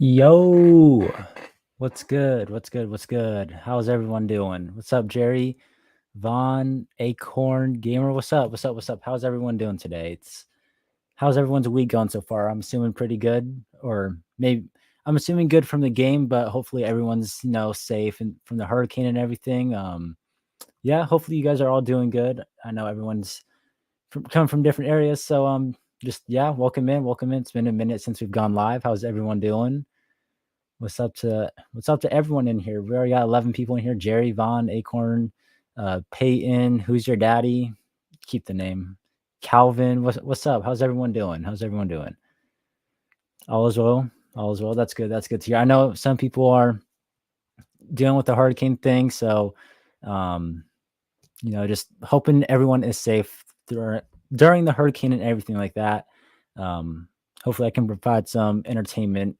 Yo, what's good? What's good? What's good? How's everyone doing? What's up, Jerry? Vaughn, Acorn, Gamer, what's up? What's up? What's up? How's everyone doing today? How's everyone's week going so far? I'm assuming pretty good, or maybe I'm assuming good from the game, but hopefully everyone's safe and from the hurricane and everything. Yeah, hopefully you guys are all doing good. I know everyone's coming from different areas, so just yeah, welcome in, welcome in. It's been a minute since we've gone live. How's everyone doing? What's up to everyone in here? We already got 11 people in here. Jerry, Vaughn, Acorn, Peyton, who's your daddy? Keep the name. Calvin, what's up? How's everyone doing? How's everyone doing? All is well. All is well. That's good. That's good to hear. I know some people are dealing with the hurricane thing, so just hoping everyone is safe during the hurricane and everything like that. Hopefully I can provide some entertainment.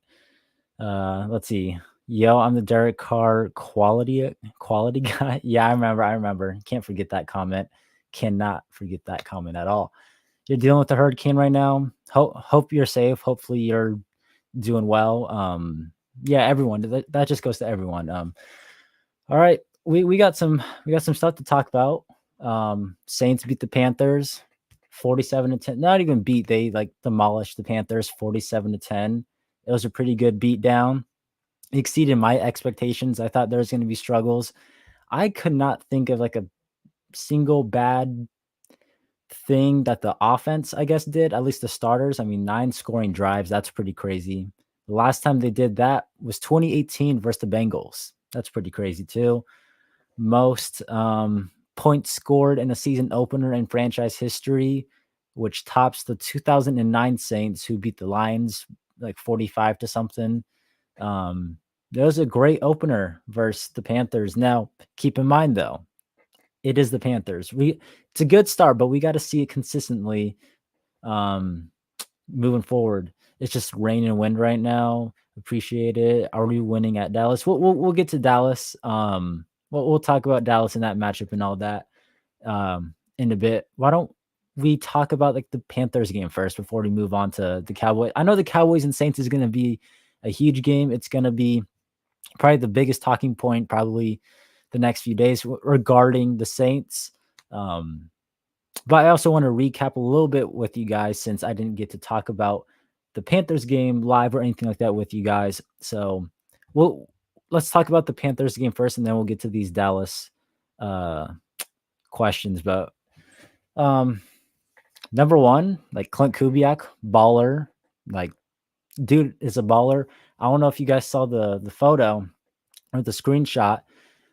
Let's see. Yo, I'm the Derek Carr quality guy. Yeah, I remember. Can't forget that comment. Cannot forget that comment at all. You're dealing with the hurricane right now. Hope you're safe. Hopefully you're doing well. Yeah, everyone. That just goes to everyone. All right. We got some stuff to talk about. Saints beat the Panthers 47-10. Not even beat, they like demolished the Panthers 47-10. It was a pretty good beatdown. It exceeded my expectations. I thought there was going to be struggles. I could not think of like a single bad thing that the offense, I guess, did, at least the starters. I mean, 9 scoring drives, that's pretty crazy. The last time they did that was 2018 versus the Bengals. That's pretty crazy too. Most points scored in a season opener in franchise history, which tops the 2009 Saints, who beat the Lions like 45 to something. There was a great opener versus the Panthers. Now, keep in mind though, it is the Panthers. It's a good start, but we got to see it consistently moving forward. It's just rain and wind right now. Appreciate it. Are we winning at Dallas? We'll get to Dallas. We'll talk about Dallas in that matchup and all that in a bit. Why don't we talk about like the Panthers game first before we move on to the Cowboys? I know the Cowboys and Saints is going to be a huge game. It's going to be probably the biggest talking point probably the next few days regarding the Saints. But I also want to recap a little bit with you guys since I didn't get to talk about the Panthers game live or anything like that with you guys. So let's talk about the Panthers game first, and then we'll get to these Dallas questions. But number one, like Clint Kubiak, baller, like dude is a baller. I don't know if you guys saw the photo or the screenshot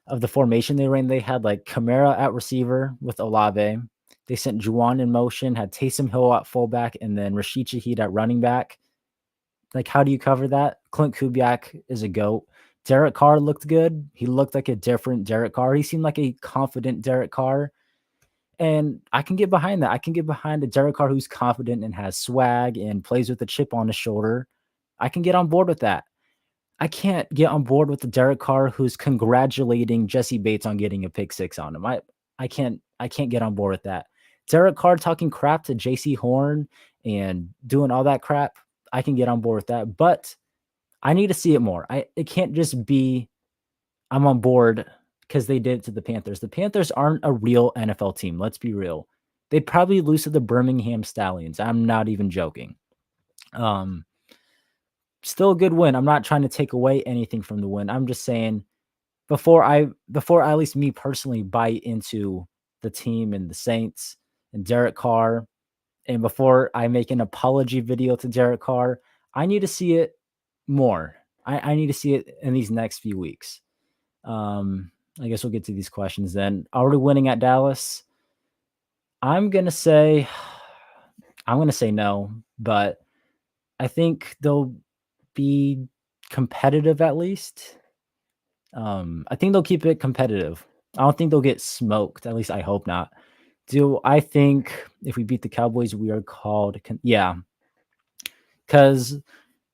of the formation they ran. They had like Kamara at receiver with Olave. They sent Juwan in motion, had Taysom Hill at fullback, and then Rashid Shaheed at running back. Like, how do you cover that? Clint Kubiak is a GOAT. Derek Carr looked good. He looked like a different Derek Carr. He seemed like a confident Derek Carr. And I can get behind that. I can get behind a Derek Carr who's confident and has swag and plays with a chip on his shoulder. I can get on board with that. I can't get on board with the Derek Carr who's congratulating Jesse Bates on getting a pick 6 on him. I can't get on board with that. Derek Carr talking crap to JC Horn and doing all that crap, I can get on board with that. But I need to see it more. It can't just be I'm on board because they did it to the Panthers. The Panthers aren't a real NFL team. Let's be real. They'd probably lose to the Birmingham Stallions. I'm not even joking. Still a good win. I'm not trying to take away anything from the win. I'm just saying before at least me personally buy into the team and the Saints and Derek Carr, and before I make an apology video to Derek Carr, I need to see it more. I need to see it in these next few weeks. I guess we'll get to these questions then. Are we winning at Dallas? I'm gonna say no, but I think they'll be competitive at least. I think they'll keep it competitive. I don't think they'll get smoked. At least I hope not. Do I think if we beat the Cowboys, we are called? Yeah, because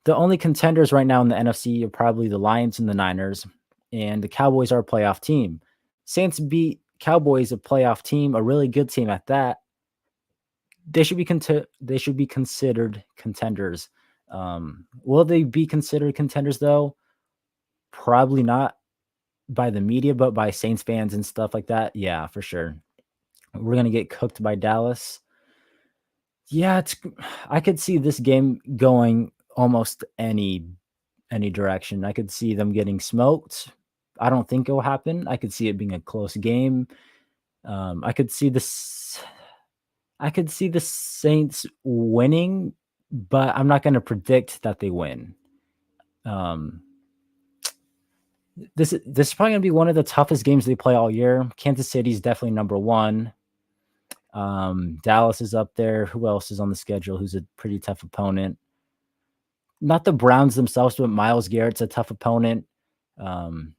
the only contenders right now in the NFC are probably the Lions and the Niners, and the Cowboys are a playoff team. Saints beat Cowboys, a playoff team, a really good team at that. They should be considered contenders. Will they be considered contenders though? Probably not by the media, but by Saints fans and stuff like that. Yeah, for sure. We're gonna get cooked by Dallas. Yeah, I could see this game going almost any direction. I could see them getting smoked. I don't think it will happen. I could see it being a close game. I could see this. I could see the Saints winning, but I'm not going to predict that they win. Um, this is probably going to be one of the toughest games they play all year. Kansas City is definitely number one. Dallas is up there. Who else is on the schedule? Who's a pretty tough opponent? Not the Browns themselves, but Myles Garrett's a tough opponent.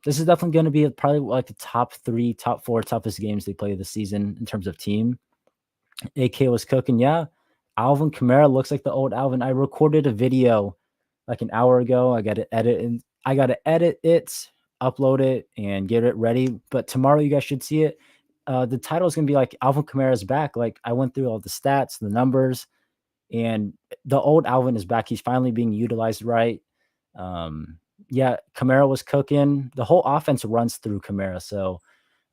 This is definitely going to be probably like the top 3, top 4 toughest games they play this season in terms of team. AK was cooking. Yeah. Alvin Kamara looks like the old Alvin. I recorded a video like an hour ago. I got to edit it, upload it, and get it ready. But tomorrow you guys should see it. The title is going to be like Alvin Kamara's back. Like I went through all the stats, the numbers, and the old Alvin is back. He's finally being utilized right. Yeah, Kamara was cooking. The whole offense runs through Kamara. So,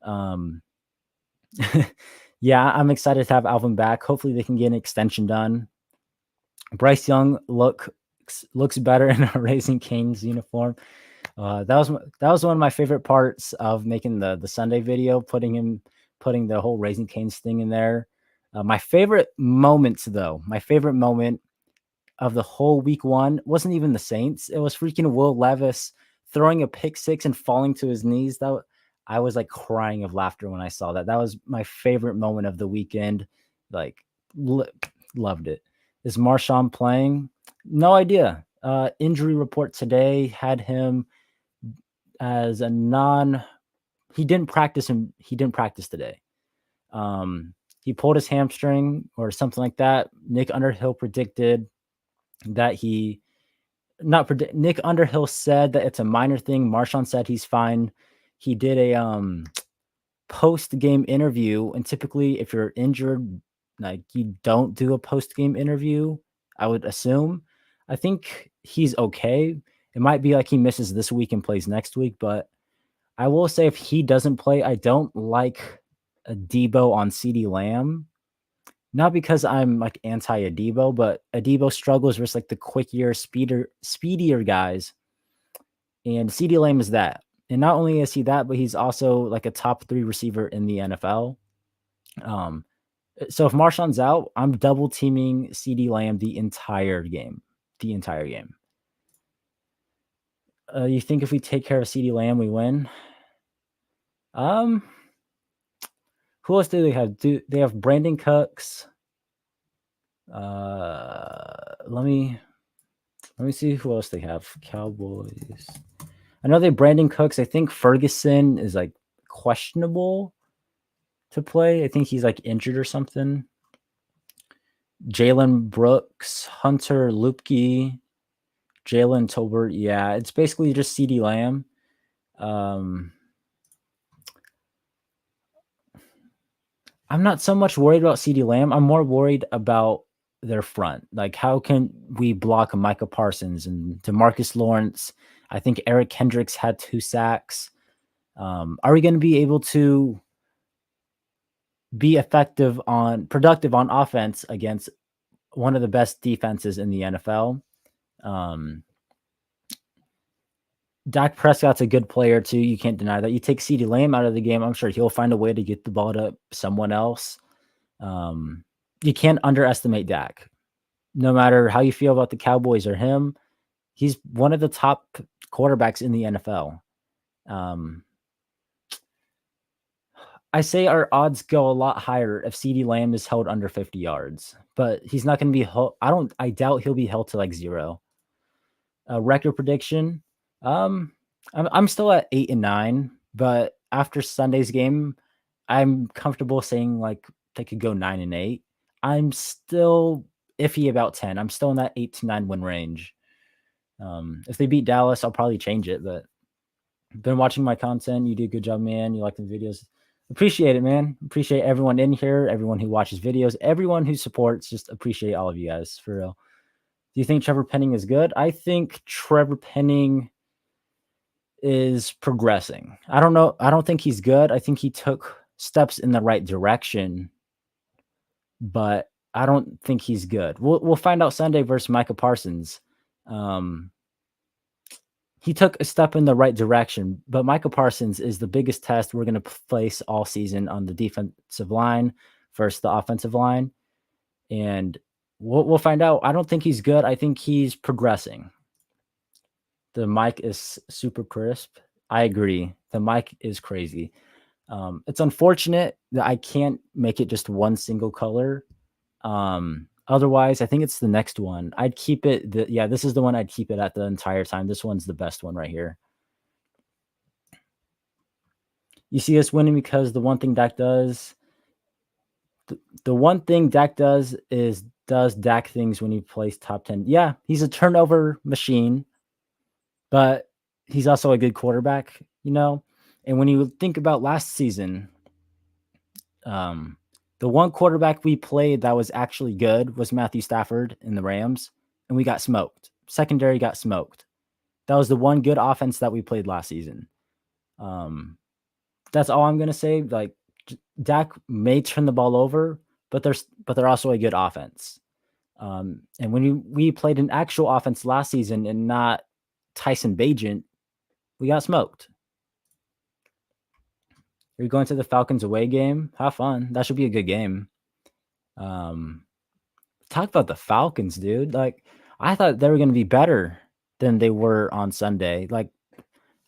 um, yeah, I'm excited to have Alvin back. Hopefully they can get an extension done. Bryce Young looks better in a Raising Cane's uniform. That was one of my favorite parts of making the Sunday video, putting the whole Raising Cane's thing in there. My favorite moment of the whole week 1 wasn't even the Saints. It was freaking Will Levis throwing a pick 6 and falling to his knees. I was like crying of laughter when I saw that. That was my favorite moment of the weekend. Like loved it. Is Marshawn playing? No idea. Injury report today had him as a he didn't practice today. He pulled his hamstring or something like that. Nick Underhill predicted that Nick Underhill said that it's a minor thing. Marshawn said he's fine. He did a post-game interview, and typically if you're injured, like you don't do a post-game interview, I would assume. I think he's okay. It might be like he misses this week and plays next week, but I will say if he doesn't play, I don't like a Debo on CeeDee Lamb. Not because I'm like anti-Adebo, but Adebo struggles versus like the quicker, speedier guys. And CeeDee Lamb is that. And not only is he that, but he's also like a top 3 receiver in the NFL. So if Marshawn's out, I'm double teaming CeeDee Lamb the entire game. You think if we take care of CeeDee Lamb, we win? Who else do they have? They have Brandon Cooks? Let me see who else they have. Cowboys. I know they Brandon Cooks. I think Ferguson is like questionable to play. I think he's like injured or something. Jalen Brooks, Hunter Lupke, Jalen Tolbert. Yeah, it's basically just CeeDee Lamb. I'm not so much worried about CeeDee Lamb. I'm more worried about their front. Like, how can we block Micah Parsons and DeMarcus Lawrence? I think Eric Kendricks had 2 sacks. Are we going to be able to be productive on offense against one of the best defenses in the NFL? Dak Prescott's a good player too. You can't deny that. You take CeeDee Lamb out of the game, I'm sure he'll find a way to get the ball to someone else. You can't underestimate Dak. No matter how you feel about the Cowboys or him, he's one of the top quarterbacks in the NFL. I say our odds go a lot higher if CeeDee Lamb is held under 50 yards, but he's not going to be held. I doubt he'll be held to like 0. Record prediction. I'm still at 8-9, but after Sunday's game, I'm comfortable saying like they could go 9-8. I'm still iffy about 10. I'm still in that 8-9 win range. If they beat Dallas, I'll probably change it, but I've been watching my content. You do a good job, man. You like the videos. Appreciate it, man. Appreciate everyone in here, everyone who watches videos, everyone who supports. Just appreciate all of you guys for real. Do you think Trevor Penning is good? I think Trevor Penning is progressing. I don't know. I don't think he's good. I think he took steps in the right direction, but I don't think he's good. We'll find out Sunday versus Micah Parsons. Um, he took a step in the right direction, but Micah Parsons is the biggest test we're going to place all season on the defensive line versus the offensive line, and we'll find out. I don't think he's good. I think he's progressing. The mic is super crisp. I agree. The mic is crazy. It's unfortunate that I can't make it just one single color. Otherwise, I think it's the next one. I'd keep it. Yeah, this is the one I'd keep it at the entire time. This one's the best one right here. You see us winning because the one thing Dak does, the one thing Dak does is does Dak things when he plays top 10. Yeah, he's a turnover machine, but he's also a good quarterback, you know? And when you think about last season, the one quarterback we played that was actually good was Matthew Stafford in the Rams, and we got smoked. Secondary got smoked. That was the one good offense that we played last season. That's all I'm gonna say. Like Dak may turn the ball over, but they're also a good offense. And when we played an actual offense last season and not Tyson Bagent, we got smoked. You're going to the Falcons away game. Have fun. That should be a good game. Talk about the Falcons, dude. Like, I thought they were going to be better than they were on Sunday. Like,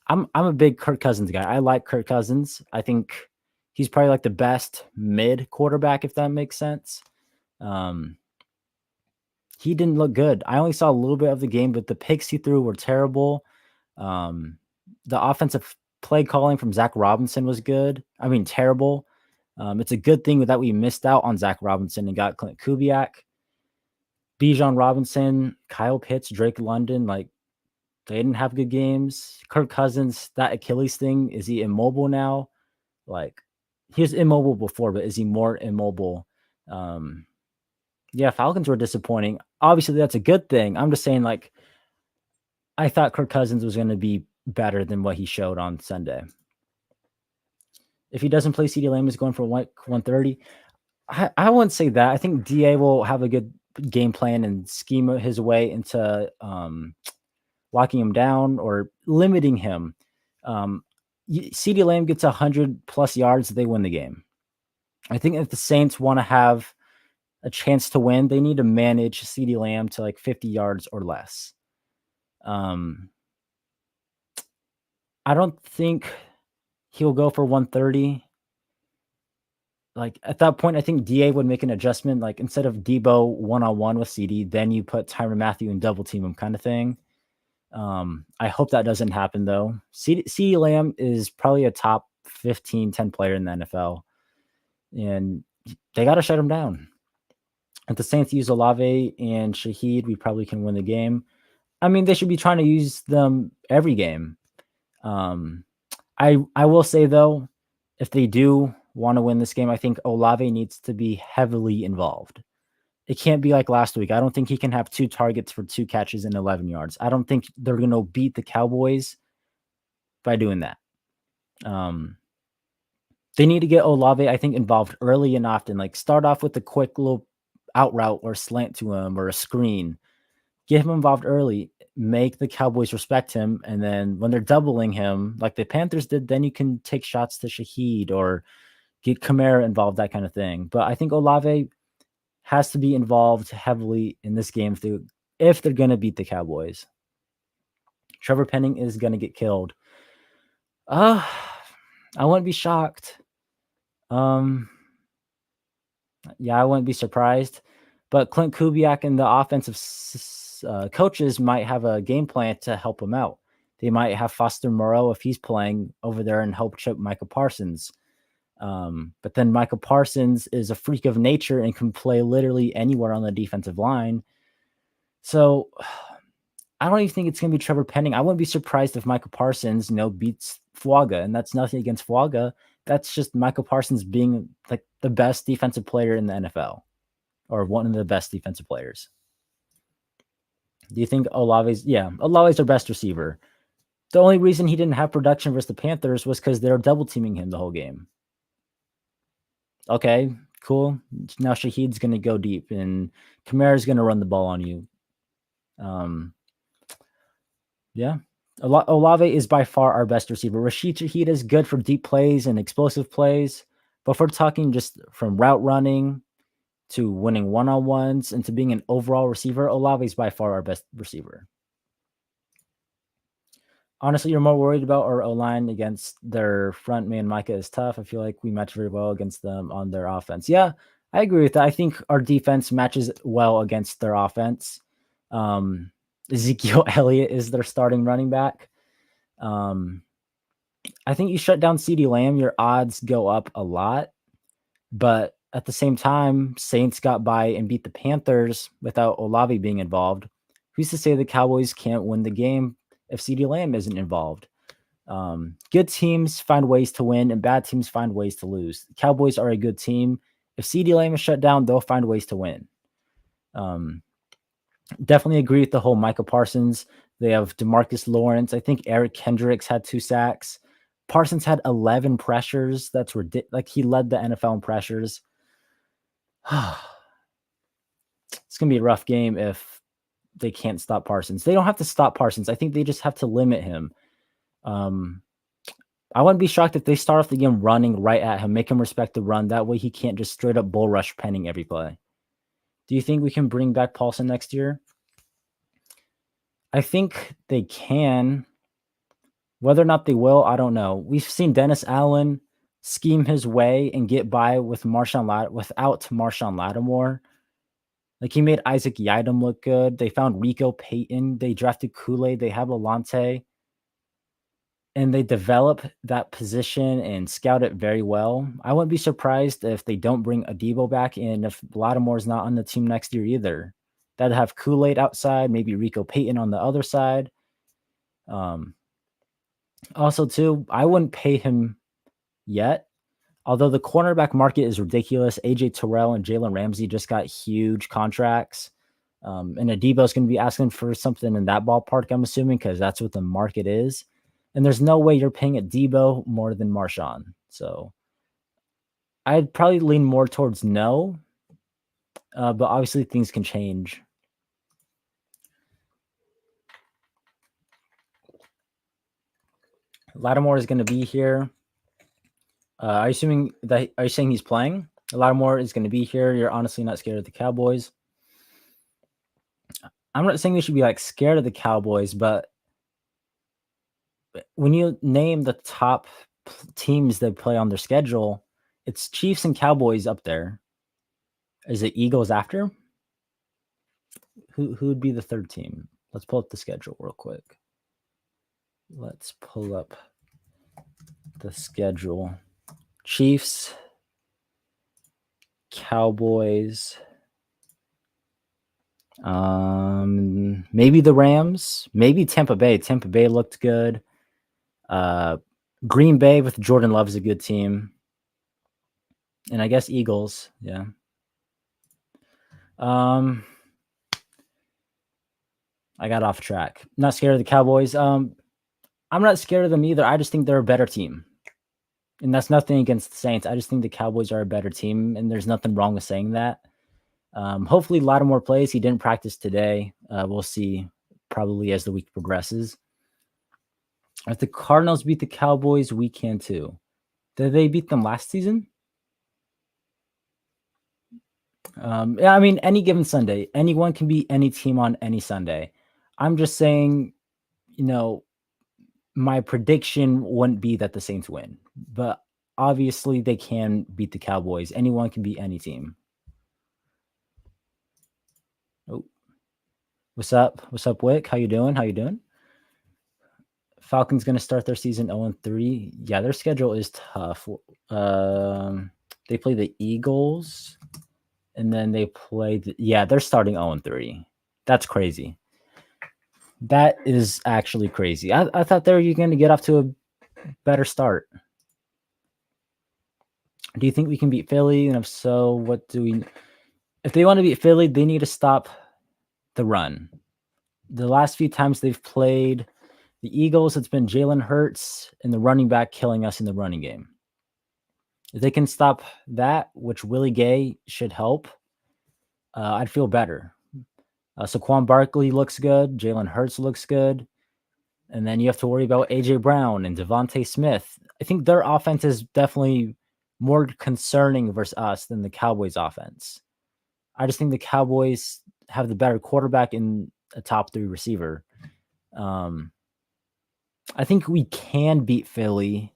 I'm a big Kirk Cousins guy. I like Kirk Cousins. I think he's probably like the best mid quarterback, if that makes sense. He didn't look good. I only saw a little bit of the game, but the picks he threw were terrible. The offensive play calling from Zach Robinson was good. I mean, terrible. It's a good thing that we missed out on Zach Robinson and got Clint Kubiak, Bijan Robinson, Kyle Pitts, Drake London. Like, they didn't have good games. Kirk Cousins, that Achilles thing, is he immobile now? Like, he was immobile before, but is he more immobile? Yeah, Falcons were disappointing. Obviously, that's a good thing. I'm just saying, like, I thought Kirk Cousins was going to be better than what he showed on Sunday. If he doesn't play, CeeDee Lamb is going for 130. I wouldn't say that. I think DA will have a good game plan and scheme his way into locking him down or limiting him. CeeDee Lamb gets 100+ yards, they win the game. I think if the Saints want to have a chance to win, they need to manage CeeDee Lamb to like 50 yards or less. I don't think he'll go for 130. Like, at that point, I think DA would make an adjustment. Like, instead of Debo one-on-one with CD, then you put Tyrann Mathieu and double team him kind of thing. I hope that doesn't happen, though. CeeDee Lamb is probably a top 15, 10 player in the NFL, and they got to shut him down. If the Saints use Olave and Shaheed, we probably can win the game. I mean, they should be trying to use them every game. I will say, though, if they do want to win this game, I think Olave needs to be heavily involved. It can't be like last week. I don't think he can have 2 targets for 2 catches and 11 yards. I don't think they're going to beat the Cowboys by doing that. They need to get Olave, I think, involved early and often. Like, start off with a quick little out route or slant to him or a screen. Get him involved early. Make the Cowboys respect him. And then when they're doubling him, like the Panthers did, then you can take shots to Shaheed or get Kamara involved, that kind of thing. But I think Olave has to be involved heavily in this game if they're going to beat the Cowboys. Trevor Penning is going to get killed. I wouldn't be shocked. Yeah, I wouldn't be surprised. But Clint Kubiak and the offensive coaches might have a game plan to help him out. They might have Foster Moreau, if he's playing, over there and help chip Micah Parsons. But then Micah Parsons is a freak of nature and can play literally anywhere on the defensive line. So I don't even think it's going to be Trevor Penning. I wouldn't be surprised if Micah Parsons, beats Fuaga, and that's nothing against Fuaga. That's just Micah Parsons being like the best defensive player in the NFL, or one of the best defensive players. Do you think Olave's our best receiver? The only reason he didn't have production versus the Panthers was because they were double teaming him the whole game. Okay, cool. Now Shaheed's going to go deep, and Kamara's going to run the ball on you. Yeah. Olave is by far our best receiver. Rashid Shaheed is good for deep plays and explosive plays, but if we're talking just from route running to winning one-on-ones and to being an overall receiver, Olave is by far our best receiver. Honestly, you're more worried about our O-line against their front man. Micah is tough. I feel like we match very well against them on their offense. Yeah, I agree with that. I think our defense matches well against their offense. Ezekiel Elliott is their starting running back. I think you shut down CeeDee Lamb, your odds go up a lot. But at the same time, Saints got by and beat the Panthers without Olave being involved. Who's to say the Cowboys can't win the game if CeeDee Lamb isn't involved? Good teams find ways to win, and bad teams find ways to lose. The Cowboys are a good team. If CeeDee Lamb is shut down, they'll find ways to win. Definitely agree with the whole Micah Parsons. They have DeMarcus Lawrence. I think Eric Kendricks had 2 sacks. Parsons had 11 pressures. That's ridiculous. Like, he led the NFL in pressures. It's going to be a rough game if they can't stop Parsons. They don't have to stop Parsons. I think they just have to limit him. I wouldn't be shocked if they start off the game running right at him, make him respect the run. That way he can't just straight up bull rush penning every play. Do you think we can bring back Paulson next year? I think they can. Whether or not they will, I don't know. We've seen Dennis Allen scheme his way and get by with without Marshawn Lattimore. Like, he made Isaac Yiadom look good. They found Rico Payton. They drafted Kool-Aid. They have Alante. And they develop that position and scout it very well. I wouldn't be surprised if they don't bring Adebo back and if Lattimore's not on the team next year either. That'd have Kool-Aid outside, maybe Rico Payton on the other side. Also, too, I wouldn't pay him yet. Although the cornerback market is ridiculous. AJ Terrell and Jalen Ramsey just got huge contracts. And Adebo's going to be asking for something in that ballpark, I'm assuming, because that's what the market is. And there's no way you're paying Adebo more than Marshawn. So I'd probably lean more towards no. But obviously things can change. Lattimore is going to be here. Are you saying he's playing? Lattimore is going to be here. You're honestly not scared of the Cowboys. I'm not saying we should be like scared of the Cowboys, but when you name the top teams that play on their schedule, it's Chiefs and Cowboys up there. Is it Eagles after? Who would be the third team? Let's pull up the schedule real quick. Let's pull up the schedule. Chiefs, Cowboys, maybe the Rams, maybe Tampa Bay. Tampa Bay looked good. Green Bay with Jordan Love is a good team. And I guess Eagles, yeah. I got off track. Not scared of the Cowboys. I'm not scared of them either. I just think they're a better team. And that's nothing against the Saints. I just think the Cowboys are a better team, and there's nothing wrong with saying that. Hopefully Lattimore plays. He didn't practice today. We'll see probably as the week progresses. If the Cardinals beat the Cowboys, we can too. Did they beat them last season? Yeah, I mean, any given Sunday, anyone can beat any team on any Sunday. I'm just saying, my prediction wouldn't be that the Saints win, but obviously they can beat the Cowboys. Anyone can beat any team. Oh, what's up? What's up, Wick? How you doing? Falcons going to start their season 0-3. Yeah, their schedule is tough. They play the Eagles, and then they play they're starting 0-3. That's crazy. That is actually crazy. I thought they were going to get off to a better start. Do you think we can beat Philly? And if so, if they want to beat Philly, they need to stop the run. the last few times they've played the Eagles, it's been Jalen Hurts and the running back killing us in the running game. If they can stop that, which Willie Gay should help, I'd feel better. Saquon Barkley looks good. Jalen Hurts looks good. And then you have to worry about A.J. Brown and Devontae Smith. I think their offense is definitely more concerning versus us than the Cowboys' offense. I just think the Cowboys have the better quarterback and a top 3 receiver. I think we can beat Philly,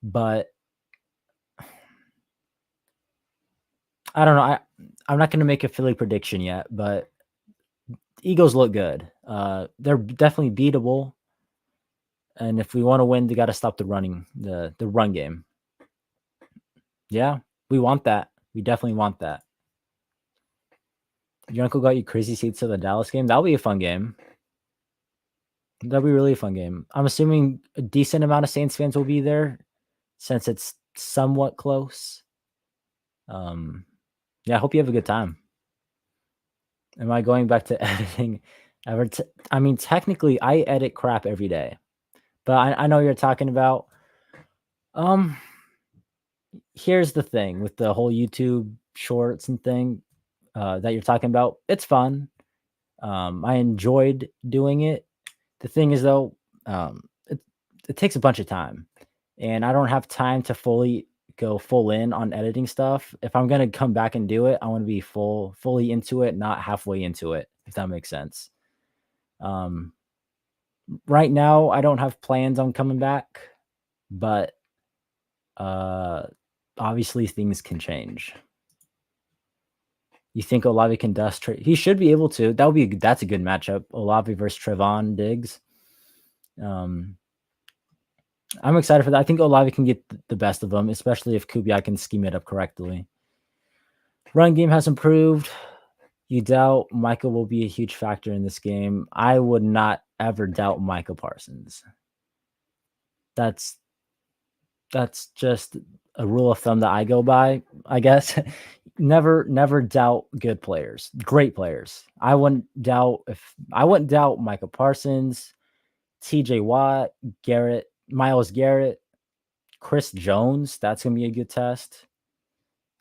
but I don't know. I'm not going to make a Philly prediction yet, but Eagles look good. They're definitely beatable. And if we want to win, they got to stop the run game. Yeah, we want that. We definitely want that. Your uncle got you crazy seats to the Dallas game. That'll be a fun game. That'll be really a fun game. I'm assuming a decent amount of Saints fans will be there since it's somewhat close. Yeah, I hope you have a good time. Am I going back to editing ever? I mean, technically, I edit crap every day, but I know you're talking about. Here's the thing with the whole YouTube shorts and thing that you're talking about. It's fun. I enjoyed doing it. The thing is, though, it takes a bunch of time, and I don't have time to fully go full in on editing stuff. If I'm gonna come back and do it, I want to be fully into it, not halfway into it, if that makes sense. Right now, I don't have plans on coming back, but obviously things can change. You think Olave can dust? He should be able to. That's a good matchup. Olave versus Trevon Diggs. I'm excited for that. I think Olave can get the best of them, especially if Kubiak can scheme it up correctly. Run game has improved. You doubt Michael will be a huge factor in this game. I would not ever doubt Micah Parsons. That's just a rule of thumb that I go by, I guess. Never doubt good players, great players. I wouldn't doubt Micah Parsons, TJ Watt, Myles Garrett, Chris Jones. That's gonna be a good test.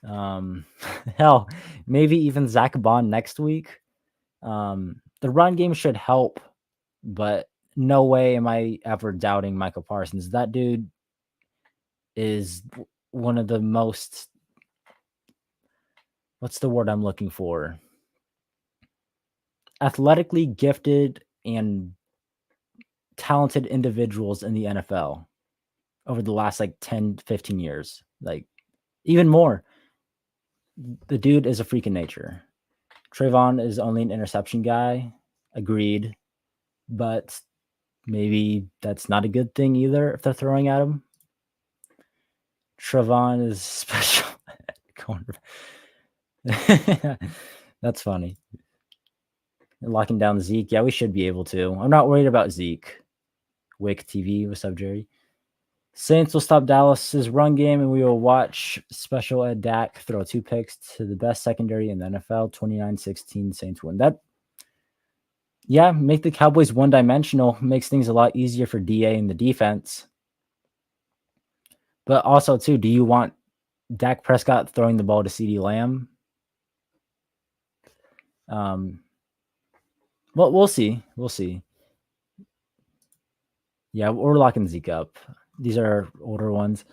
Hell, maybe even Zach Bond next week. The run game should help, but no way am I ever doubting Michael Parsons. That dude is one of the most, what's the word I'm looking for? Athletically gifted and talented individuals in the NFL over the last 10, 15 years. Even more. The dude is a freak in nature. Trayvon is only an interception guy. Agreed. But maybe that's not a good thing either if they're throwing at him. Trayvon is special. That's funny. Locking down Zeke. Yeah, we should be able to. I'm not worried about Zeke. Wick TV. What's up, Jerry? Saints will stop Dallas's run game, and we will watch Special Ed Dak throw 2 picks to the best secondary in the NFL. 29-16 Saints win. Yeah, make the Cowboys one-dimensional. Makes things a lot easier for DA and the defense. But also, too, do you want Dak Prescott throwing the ball to CeeDee Lamb? Well, we'll see. We'll see. Yeah, we're locking Zeke up. These are older ones.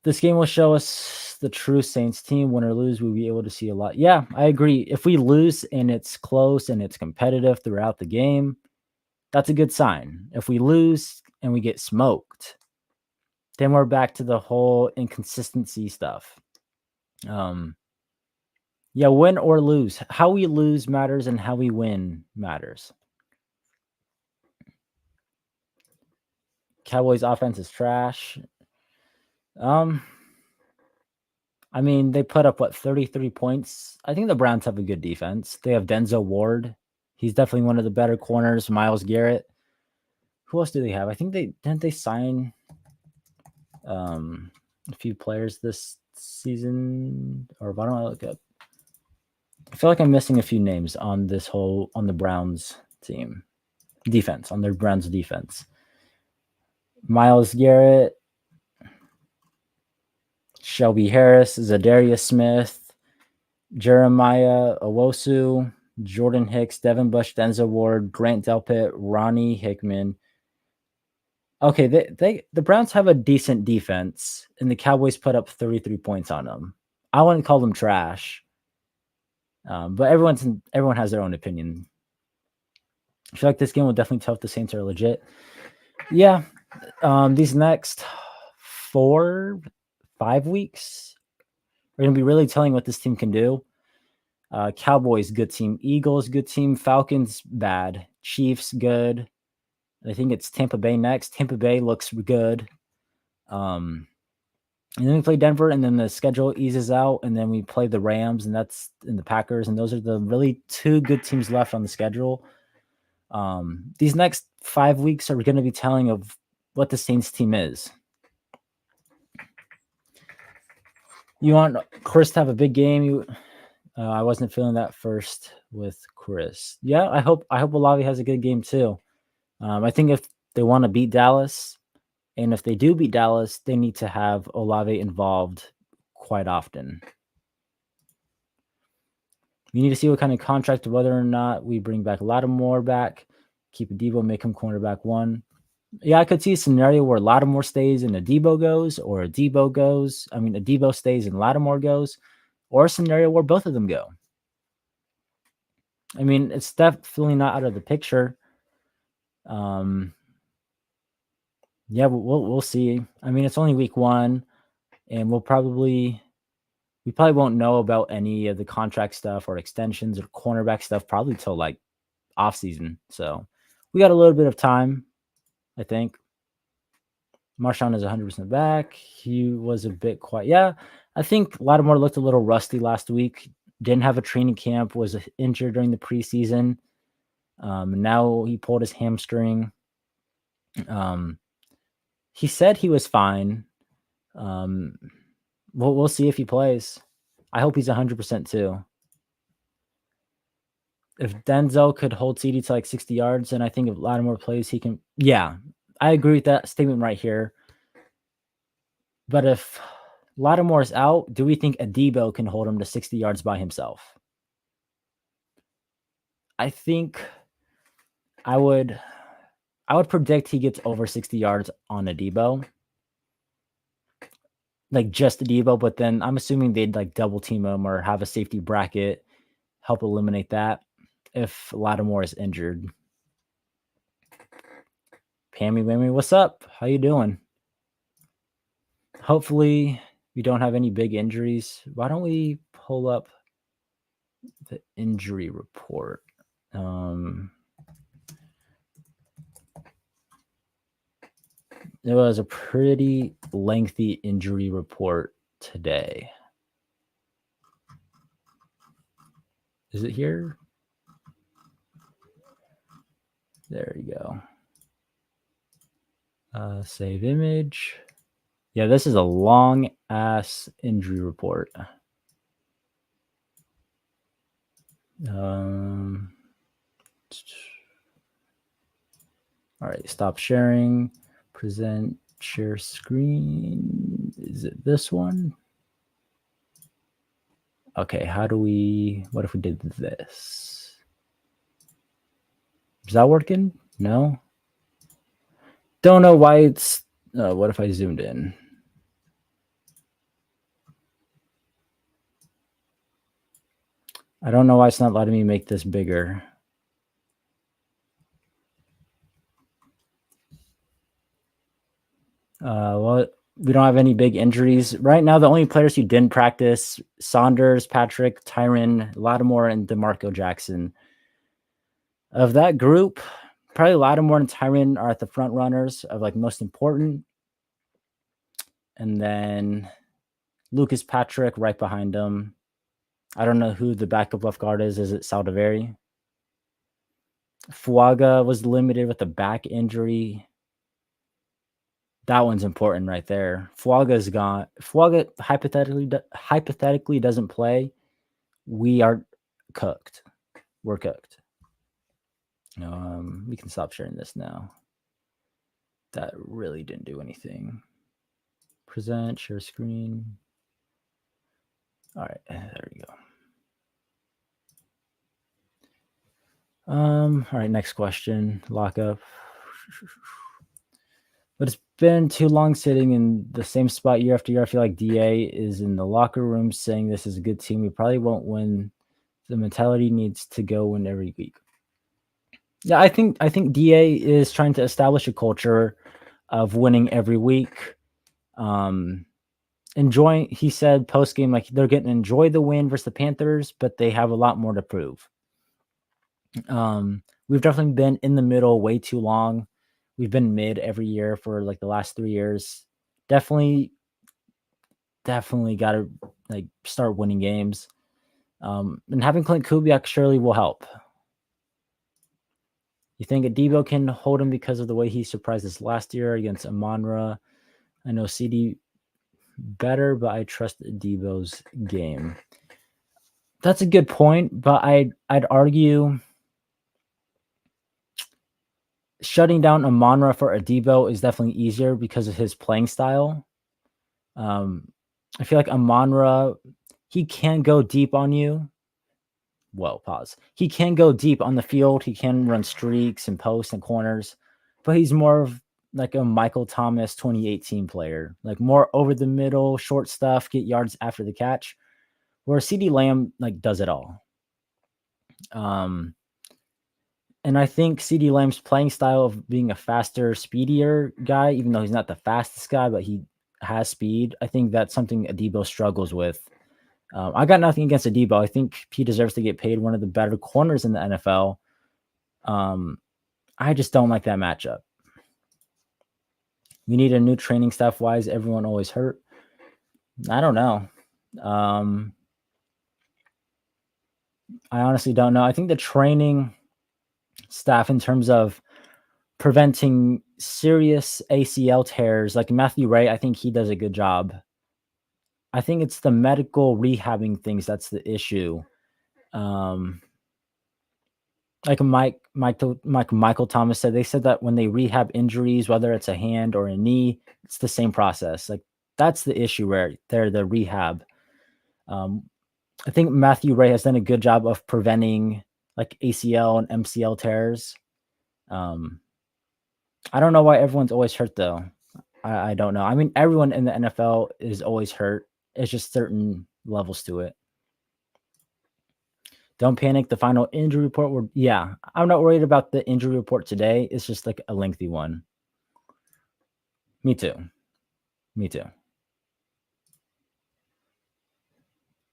This game will show us the true Saints team. Win or lose, we'll be able to see a lot. Yeah, I agree. If we lose and it's close and it's competitive throughout the game, that's a good sign. If we lose and we get smoked, then we're back to the whole inconsistency stuff. Yeah, win or lose. How we lose matters and how we win matters. Cowboys offense is trash. I mean, they put up 33 points. I think the Browns have a good defense. They have Denzel Ward. He's definitely one of the better corners. Myles Garrett. Who else do they have? I think they sign a few players this season, or why don't I look up? I feel like I'm missing a few names on the Browns team. Defense, on their Browns defense. Myles Garrett, Shelby Harris, Zadarius Smith, Jeremiah Owosu, Jordan Hicks, Devin Bush, Denzel Ward, Grant Delpit, Ronnie Hickman. Okay, the Browns have a decent defense, and the Cowboys put up 33 points on them. I wouldn't call them trash, but everyone has their own opinion. I feel like this game will definitely tell if the Saints are legit. Yeah, these next 4-5 weeks are going to be really telling what this team can do. Cowboys, good team. Eagles, good team. Falcons, bad. Chiefs, good. I think it's Tampa Bay next. Tampa Bay looks good. And then we play Denver, and then the schedule eases out, and then we play the Rams, and that's in the Packers, and those are the really 2 good teams left on the schedule. These next 5 weeks are going to be telling of what the Saints team is. You want Chris to have a big game? I wasn't feeling that first with Chris. Yeah, I hope Olave has a good game too. I think if they want to beat Dallas, and if they do beat Dallas, they need to have Olave involved quite often. We need to see what kind of contract, whether or not we bring back Lattimore back, keep Debo, make him cornerback 1. Yeah, I could see a scenario where Lattimore stays and Debo goes, or Debo stays and Lattimore goes, or a scenario where both of them go. I mean, it's definitely not out of the picture. Yeah, we'll see. I mean, it's only week 1, and we probably won't know about any of the contract stuff or extensions or cornerback stuff probably till like off season. So we got a little bit of time, I think. Marshawn is 100% back. He was a bit quiet. Yeah, I think Lattimore looked a little rusty last week. Didn't have a training camp, was injured during the preseason. Now he pulled his hamstring. He said he was fine. We'll see if he plays. I hope he's 100% too. If Denzel could hold CD to like 60 yards, and I think if Lattimore plays, he can. Yeah, I agree with that statement right here. But if Lattimore is out, do we think Debo can hold him to 60 yards by himself? I think I would predict he gets over 60 yards on Debo. Like just Debo, but then I'm assuming they'd like double team him or have a safety bracket, help eliminate that if Lattimore is injured. Pammy Wammy, what's up? How you doing? Hopefully we don't have any big injuries. Why don't we pull up the injury report? It was a pretty lengthy injury report today. Is it here? There you go. Save image. Yeah, this is a long ass injury report. All right, stop sharing. Present share screen. Is it this one? Okay, what if we did this? Is that working? No? Don't know why it's, what if I zoomed in? I don't know why it's not letting me make this bigger. Well, we don't have any big injuries. Right now, the only players who didn't practice, Saunders, Patrick, Tyron, Lattimore, and DeMarco Jackson. Of that group, probably Lattimore and Tyron are at the front runners of like most important. And then Lucas Patrick right behind him. I don't know who the backup left guard is. Is it Saldiveri? Fuaga was limited with a back injury. That one's important right there. Fuaga's gone. Fuaga hypothetically doesn't play. We are cooked. We're cooked. We can stop sharing this now. That really didn't do anything. Present, share screen. All right, there we go. All right, next question. Lockup. But it's been too long sitting in the same spot year after year. I feel like DA is in the locker room saying this is a good team. We probably won't win. The mentality needs to go win every week. Yeah, I think DA is trying to establish a culture of winning every week. Um, enjoying, he said post game, like they're getting to enjoy the win versus the Panthers, but they have a lot more to prove. We've definitely been in the middle way too long. We've been mid every year for like the last 3 years. Definitely got to like start winning games. And having Clint Kubiak surely will help. You think Adebo can hold him because of the way he surprised us last year against Amon-Ra? I know CD better, but I trust Adebo's game. That's a good point, but I'd argue shutting down Amon-Ra for Adebo is definitely easier because of his playing style. I feel like Amon-Ra, he can go deep on you. Whoa, pause. He can go deep on the field. He can run streaks and posts and corners, but he's more of like a Michael Thomas 2018 player, like more over the middle, short stuff, get yards after the catch, where CeeDee Lamb like does it all. And I think CeeDee Lamb's playing style of being a faster, speedier guy, even though he's not the fastest guy, but he has speed. I think that's something Adebo struggles with. I got nothing against Adebo. I think he deserves to get paid one of the better corners in the NFL. I just don't like that matchup. We need a new training staff. Why is everyone always hurt? I don't know. I honestly don't know. I think the training staff in terms of preventing serious ACL tears, like Matthew Ray, I think he does a good job. I think it's the medical rehabbing things that's the issue. Like Michael Thomas said, they said that when they rehab injuries, whether it's a hand or a knee, it's the same process. Like that's the issue where they're the rehab. I think Matthew Ray has done a good job of preventing like ACL and MCL tears. I don't know why everyone's always hurt though. I don't know. I mean, everyone in the NFL is always hurt. It's just certain levels to it. Don't panic. The final injury report. I'm not worried about the injury report today. It's just like a lengthy one. Me too.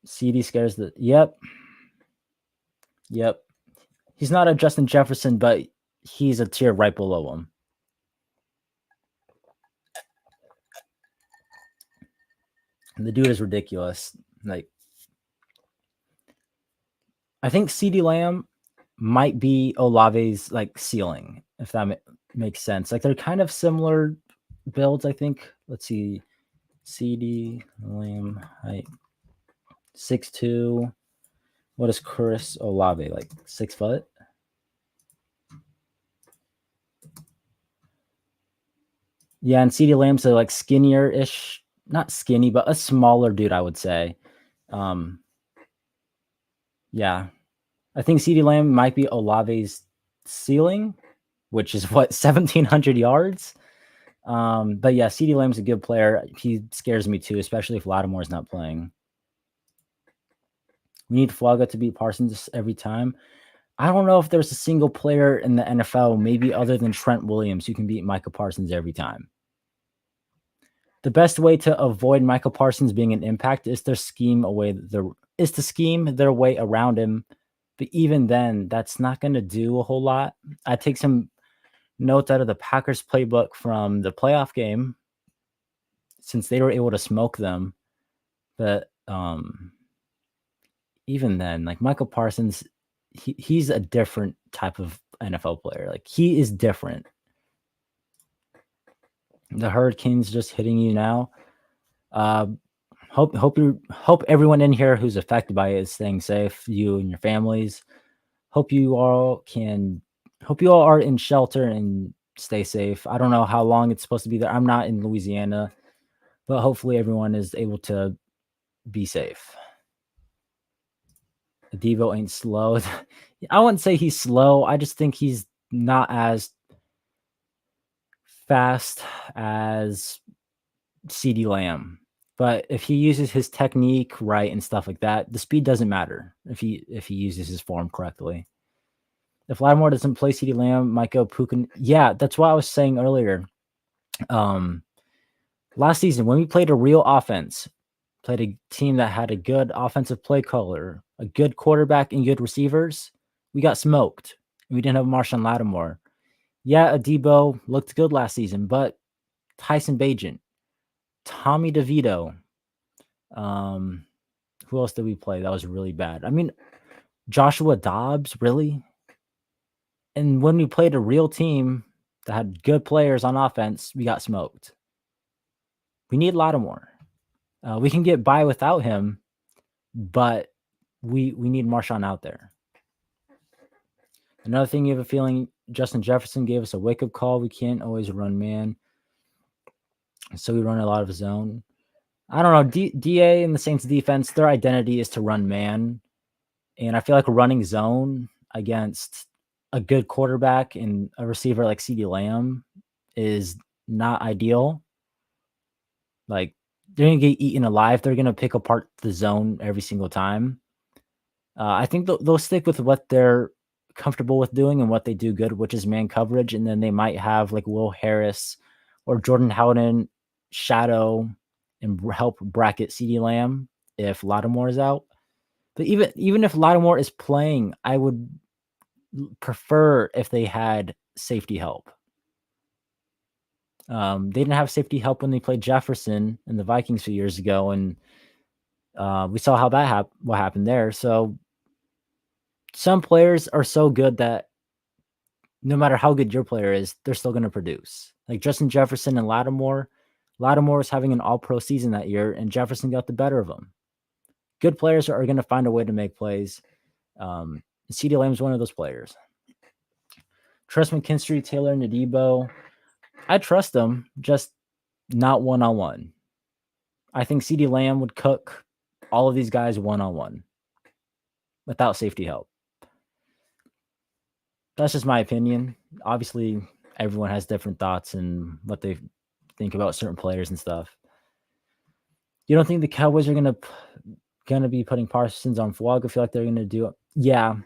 CD scares the. Yep. He's not a Justin Jefferson, but he's a tier right below him. And the dude is ridiculous. Like, I think CeeDee Lamb might be Olave's like ceiling, if that makes sense. Like they're kind of similar builds, I think. Let's see. CeeDee Lamb height 6'2". What is Chris Olave, like 6 foot? Yeah, and CeeDee Lamb's a like skinnier-ish, not skinny, but a smaller dude, I would say. Yeah. I think CeeDee Lamb might be Olave's ceiling, which is what, 1,700 yards? But yeah, CeeDee Lamb's a good player. He scares me too, especially if Lattimore's not playing. We need Flogga to beat Parsons every time. I don't know if there's a single player in the NFL, maybe other than Trent Williams, who can beat Micah Parsons every time. The best way to avoid Michael Parsons being an impact is to scheme their way around him. But even then, that's not going to do a whole lot. I take some notes out of the Packers playbook from the playoff game, since they were able to smoke them. But even then, like Michael Parsons, he's a different type of NFL player. Like he is different. The hurricane's just hitting you now. Hope everyone in here who's affected by it is staying safe. You and your families. Hope Hope you all are in shelter and stay safe. I don't know how long it's supposed to be there. I'm not in Louisiana, but hopefully everyone is able to be safe. Devo ain't slow. I wouldn't say he's slow. I just think he's not as fast as CD Lamb. But if he uses his technique right and stuff like that, the speed doesn't matter if he uses his form correctly. If Lattimore doesn't play CD Lamb, Micah Pukin. Yeah, that's what I was saying earlier. Last season when we played a real offense, played a team that had a good offensive play caller, a good quarterback, and good receivers, we got smoked. We didn't have Marshawn Lattimore. Yeah, Adebo looked good last season, but Tyson Bagent, Tommy DeVito, who else did we play that was really bad? I mean, Joshua Dobbs, really? And when we played a real team that had good players on offense, we got smoked. We need Lattimore. We can get by without him, but we need Marshawn out there. Another thing, you have a feeling Justin Jefferson gave us a wake-up call. We can't always run man, so we run a lot of zone. I don't know. DA and the Saints defense, their identity is to run man, and I feel like running zone against a good quarterback and a receiver like CeeDee Lamb is not ideal. Like, they're going to get eaten alive. They're going to pick apart the zone every single time. I think they'll stick with what they're comfortable with doing and what they do good, which is man coverage. And then they might have like Will Harris or Jordan Howden shadow and help bracket CeeDee Lamb if Lattimore is out. But even if Lattimore is playing, I would prefer if they had safety help. They didn't have safety help when they played Jefferson in the Vikings 2 years ago, and we saw how that what happened there. So some players are so good that no matter how good your player is, they're still going to produce. Like Justin Jefferson and Lattimore. Lattimore was having an all-pro season that year, and Jefferson got the better of him. Good players are going to find a way to make plays. CeeDee Lamb is one of those players. Trust McKinstry, Taylor, and Adebo. I trust them, just not one-on-one. I think CeeDee Lamb would cook all of these guys one-on-one without safety help. That's just my opinion. Obviously, everyone has different thoughts and what they think about certain players and stuff. You don't think the Cowboys are gonna be putting Parsons on Fuaga? I feel like they're gonna do it. Yeah,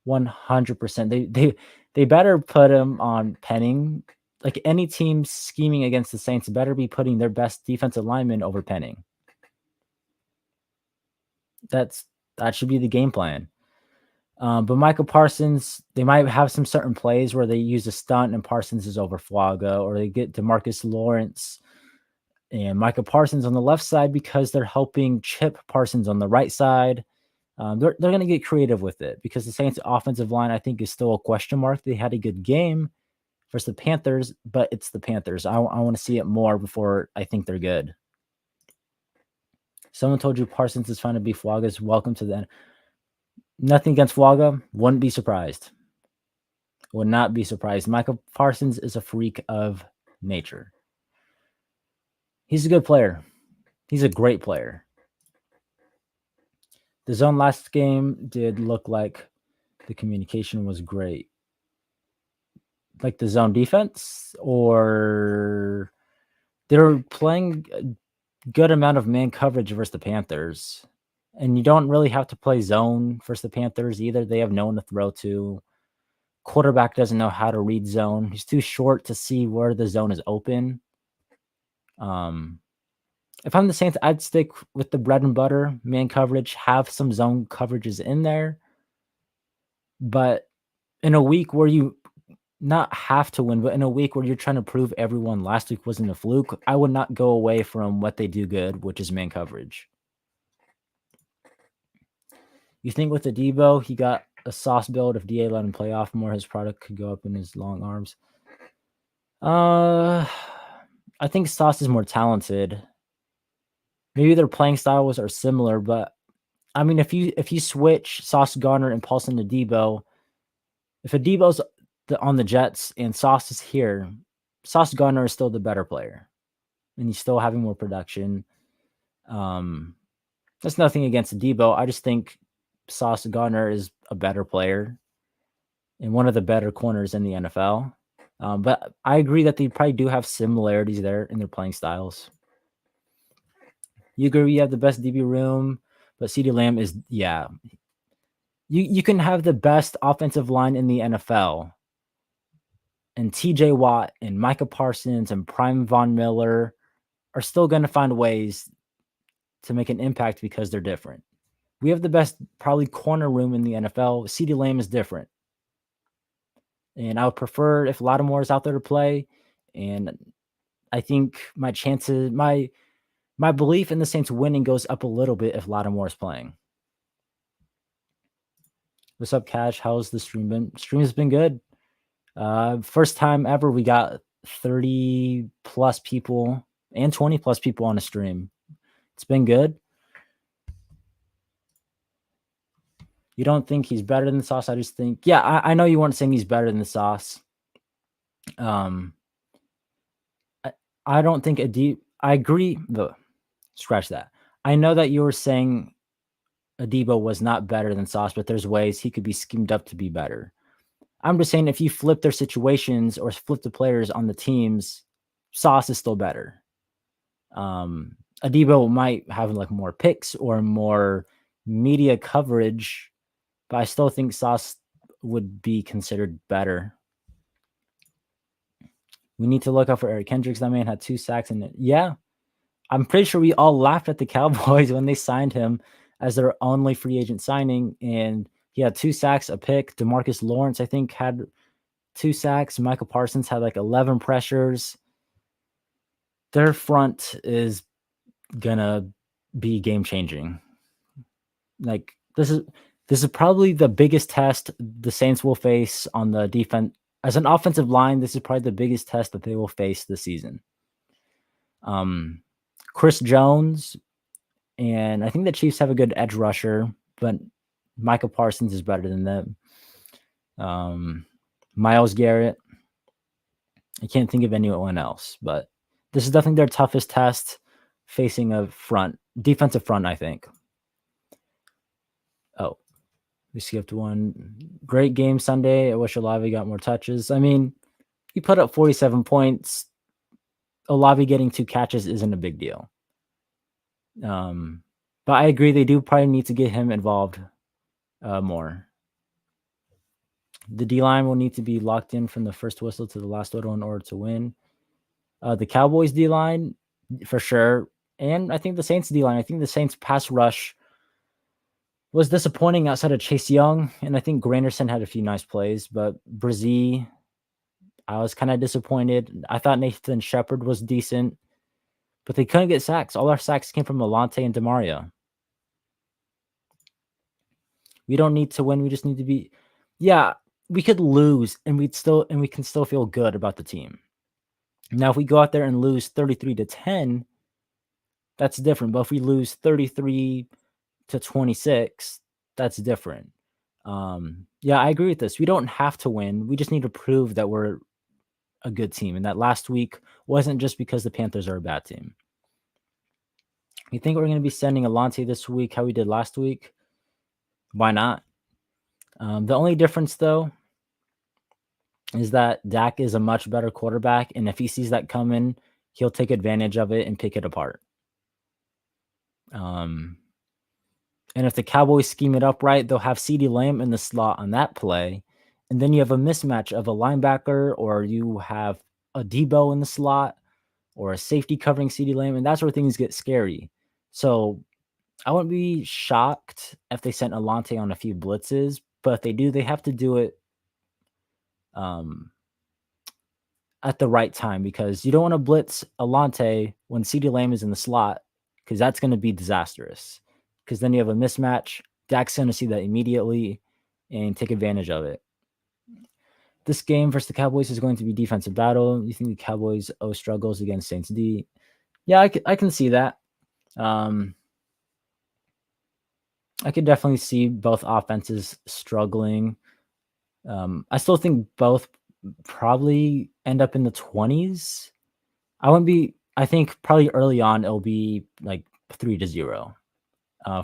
100%. They better put him on Penning. Like any team scheming against the Saints better be putting their best defensive lineman over Penning. That should be the game plan. But Michael Parsons, they might have some certain plays where they use a stunt and Parsons is over Fuaga, or they get DeMarcus Lawrence and Michael Parsons on the left side because they're helping Chip Parsons on the right side. They're going to get creative with it because the Saints' offensive line, I think, is still a question mark. They had a good game versus the Panthers, but it's the Panthers. I want to see it more before I think they're good. Someone told you Parsons is trying to be Fuaga's. Welcome to the end. Nothing against Fuaga. Wouldn't be surprised. Would not be surprised. Michael Parsons is a freak of nature. He's a good player. He's a great player. The zone last game did look like the communication was great. Like the zone defense, or they're playing a good amount of man coverage versus the Panthers. And you don't really have to play zone versus the Panthers either. They have no one to throw to. Quarterback doesn't know how to read zone. He's too short to see where the zone is open. If I'm the Saints, I'd stick with the bread and butter man coverage, have some zone coverages in there. But in a week where you not have to win, but in a week where you're trying to prove everyone last week wasn't a fluke, I would not go away from what they do good, which is man coverage. You think with the Debo, he got a sauce build. If DA let him play off more, his product could go up in his long arms. I think Sauce is more talented. Maybe their playing styles are similar, but I mean, if you switch Sauce Gardner and Paulson to Debo, if a Debo's on the Jets and Sauce is here, Sauce Gardner is still the better player, and he's still having more production. That's nothing against Debo. I just think Sauce Gardner is a better player and one of the better corners in the NFL. But I agree that they probably do have similarities there in their playing styles. You agree you have the best DB room, but CeeDee Lamb is, yeah. You can have the best offensive line in the NFL, and TJ Watt and Micah Parsons and Prime Von Miller are still going to find ways to make an impact because they're different. We have the best probably corner room in the NFL. CeeDee Lamb is different. And I would prefer if Lattimore is out there to play. And I think my chances, my belief in the Saints winning goes up a little bit if Lattimore is playing. What's up, Cash? How's the stream been? Stream has been good. First time ever we got 30 plus people and 20 plus people on a stream. It's been good. You don't think he's better than the Sauce? I just think, yeah, I know you weren't saying he's better than the Sauce. I don't think I agree. Scratch that. I know that you were saying Adebo was not better than Sauce, but there's ways he could be schemed up to be better. I'm just saying if you flip their situations or flip the players on the teams, Sauce is still better. Adebo might have like more picks or more media coverage, but I still think Sauce would be considered better. We need to look out for Eric Kendricks. That man had 2 sacks in it. Yeah, I'm pretty sure we all laughed at the Cowboys when they signed him as their only free agent signing, and he had 2 sacks, a pick. DeMarcus Lawrence, I think, had 2 sacks. Michael Parsons had like 11 pressures. Their front is gonna be game changing. Like this is probably the biggest test the Saints will face on the defense as an offensive line. This is probably the biggest test that they will face this season. Chris Jones, and I think the Chiefs have a good edge rusher, but Michael Parsons is better than them. Myles Garrett. I can't think of anyone else, but this is definitely their toughest test facing a defensive front, I think. Oh, we skipped one. Great game Sunday. I wish Olave got more touches. I mean, he put up 47 points. Olave getting 2 catches isn't a big deal. But I agree they do probably need to get him involved more. The D-line will need to be locked in from the first whistle to the last whistle in order to win. The Cowboys D-line, for sure. And I think the Saints D-line, I think the Saints pass rush was disappointing outside of Chase Young. And I think Granderson had a few nice plays. But Brzee, I was kind of disappointed. I thought Nathan Shepard was decent. But they couldn't get sacks. All our sacks came from Alante and DeMario. We don't need to win. We just need to be... Yeah, we could lose and we can still feel good about the team. Now, if we go out there and lose 33-10, that's different. But if we lose 33-26, that's different. Yeah, I agree with this. We don't have to win. We just need to prove that we're a good team. And that last week wasn't just because the Panthers are a bad team. You think we're going to be sending Alante this week how we did last week? Why not? The only difference, though, is that Dak is a much better quarterback, and if he sees that coming, he'll take advantage of it and pick it apart. And if the Cowboys scheme it up right, they'll have CeeDee Lamb in the slot on that play, and then you have a mismatch of a linebacker, or you have a Debo in the slot, or a safety covering CeeDee Lamb, and that's where things get scary. So I wouldn't be shocked if they sent Alante on a few blitzes, but if they do, they have to do it at the right time, because you don't want to blitz Alante when CeeDee Lamb is in the slot, because that's going to be disastrous. Because then you have a mismatch. Dak's going to see that immediately and take advantage of it. This game versus the Cowboys is going to be defensive battle. You think the Cowboys struggles against Saints D? Yeah, I can see that. I could definitely see both offenses struggling. I still think both probably end up in the 20s. I think probably early on it'll be like 3-0.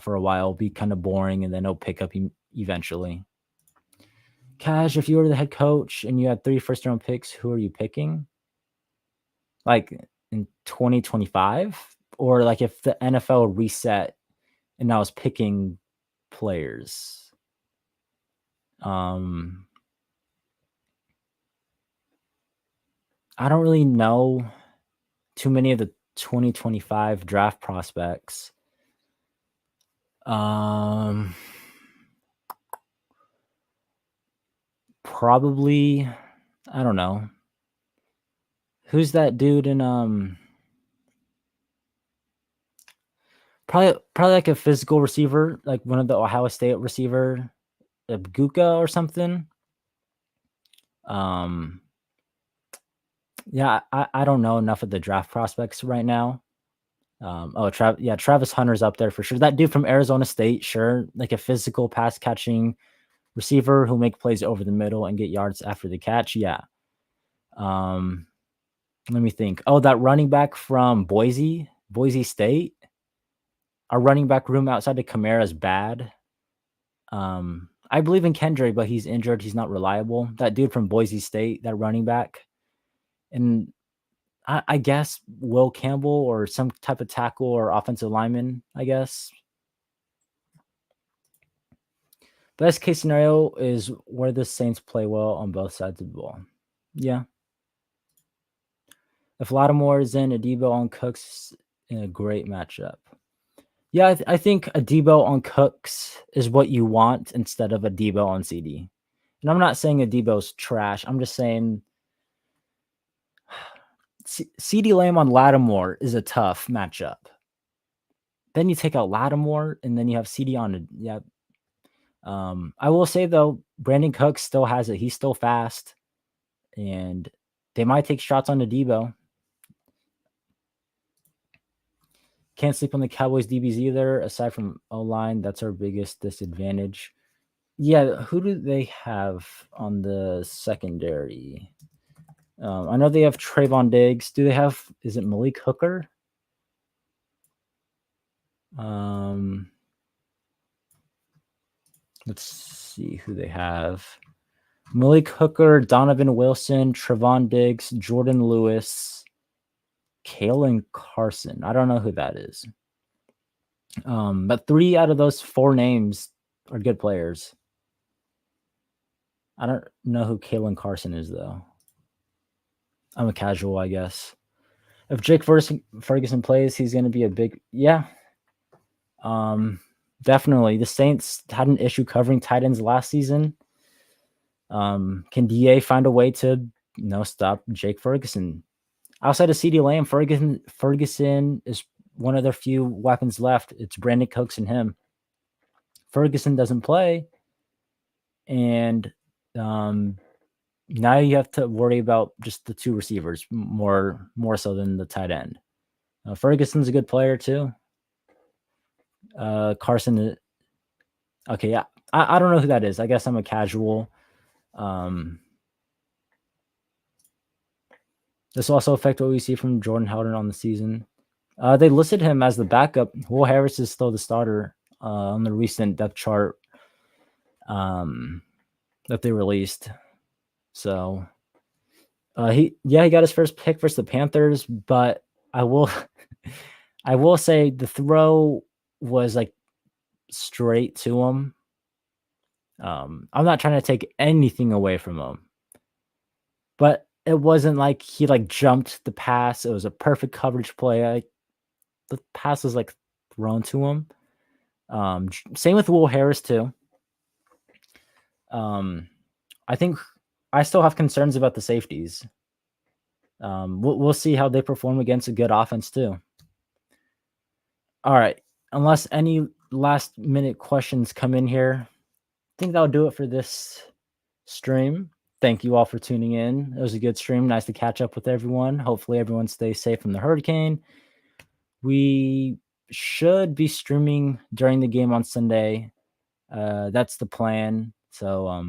For a while, it'll be kind of boring, and then it'll pick up eventually. Cash, if you were the head coach and you had 3 first-round picks, who are you picking? Like in 2025? Or like if the NFL reset and I was picking players? Um, I don't really know too many of the 2025 draft prospects. Um, Probably, I don't know. Who's that dude in probably like a physical receiver, like one of the Ohio State receiver, Guka or something. Um, yeah, I don't know enough of the draft prospects right now. Travis Hunter's up there for sure. That dude from Arizona State, sure, like a physical pass catching receiver who make plays over the middle and get yards after the catch. Yeah. Um, Let me think. Oh, that running back from Boise State. Our running back room outside of Kamara is bad. I believe in Kendrick, but he's injured. He's not reliable. That dude from Boise State, that running back, and I guess Will Campbell or some type of tackle or offensive lineman. I guess best case scenario is where the Saints play well on both sides of the ball. Yeah, if Lattimore is in, Adebo on Cooks in a great matchup. Yeah, I think a Debo on Cooks is what you want instead of a Debo on CD. And I'm not saying a Debo's trash. I'm just saying CD Lamb on Lattimore is a tough matchup. Then you take out Lattimore, and then you have CD on it. Yeah. I will say though, Brandon Cooks still has it. He's still fast, and they might take shots on the Debo. Can't sleep on the Cowboys DBs either. Aside from O-line, that's our biggest disadvantage. Yeah, who do they have on the secondary? I know they have Trayvon Diggs. Do they have? Is it Malik Hooker? Let's see who they have. Malik Hooker, Donovan Wilson, Trevon Diggs, Jordan Lewis, Kalen Carson. I don't know who that is. But 3 out of those 4 names are good players. I don't know who Kalen Carson is, though. I'm a casual, I guess. If Jake Ferguson plays, he's going to be a big, yeah. Definitely. The Saints had an issue covering tight ends last season. Can DA find a way to, stop Jake Ferguson? Outside of CeeDee Lamb, Ferguson is one of their few weapons left. It's Brandon Cooks and him. Ferguson doesn't play, and now you have to worry about just the 2 receivers more so than the tight end. Ferguson's a good player too. Carson. Okay, yeah. I don't know who that is. I guess I'm a casual. This will also affect what we see from Jordan Howden on the season. They listed him as the backup. Will Harris is still the starter on the recent depth chart that they released. So he got his first pick versus the Panthers, but I will say the throw was like straight to him. I'm not trying to take anything away from him, but it wasn't like he like jumped the pass. It was a perfect coverage play. The pass was like thrown to him. Same with Will Harris too. I think I still have concerns about the safeties. We'll see how they perform against a good offense too. All right. Unless any last minute questions come in here, I think that'll do it for this stream. Thank you all for tuning in. It was a good stream. Nice to catch up with everyone. Hopefully everyone stays safe from the hurricane. We should be streaming during the game on Sunday. That's the plan. So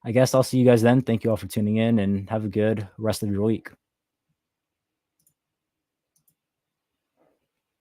I guess I'll see you guys then. Thank you all for tuning in and have a good rest of your week.